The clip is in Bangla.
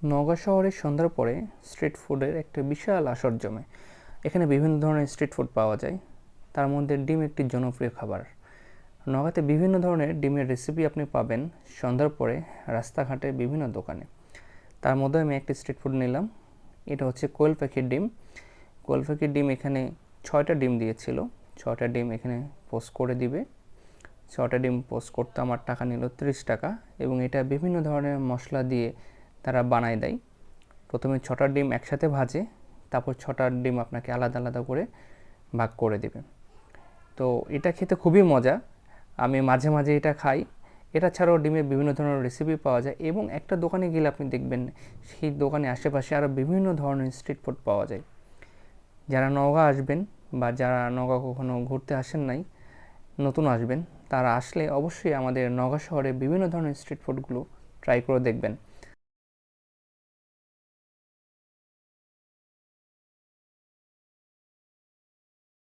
নওগাঁ শহরে সন্ধ্যার পরে স্ট্রিট ফুডের একটা বিশাল আসর জমে। এখানে বিভিন্ন ধরনের স্ট্রিট ফুড পাওয়া যায়, তার মধ্যে ডিম একটি জনপ্রিয় খাবার। নওগাঁতে বিভিন্ন ধরনের ডিমের রেসিপি আপনি পাবেন সন্ধ্যার পরে রাস্তাঘাটে বিভিন্ন দোকানে। তার মধ্যে আমি একটি স্ট্রিট ফুড নিলাম, এটা হচ্ছে কোয়েল পাখির ডিম। কোয়েল পাখির ডিম এখানে 6টা ডিম দিয়েছিল, 6টা ডিম এখানে পোস্ট করে দিবে। 6টা ডিম পোস্ট করতে আমার টাকা নিল 30 টাকা, এবং এটা বিভিন্ন ধরনের মশলা দিয়ে তারা বানায় দেয়। প্রথমে 6টা ডিম একসাথে ভাজে, তারপর 6টা ডিম আপনাকে আলাদা আলাদা করে ভাগ করে দেবে। তো এটা খেতে খুবই মজা, আমি মাঝে মাঝে এটা খাই। এটা ছাড়াও ডিমের বিভিন্ন ধরনের রেসিপি পাওয়া যায়, এবং একটা দোকানে গেলে আপনি দেখবেন সেই দোকানে আশেপাশে আরও বিভিন্ন ধরনের স্ট্রিট ফুড পাওয়া যায়। যারা নওগাঁ আসবেন বা যারা নওগাঁ কখনো ঘুরতে আসেন নাই, নতুন আসবেন, তারা আসলে অবশ্যই আমাদের নওগাঁ শহরে বিভিন্ন ধরনের স্ট্রিট ফুডগুলো ট্রাই করে দেখবেন।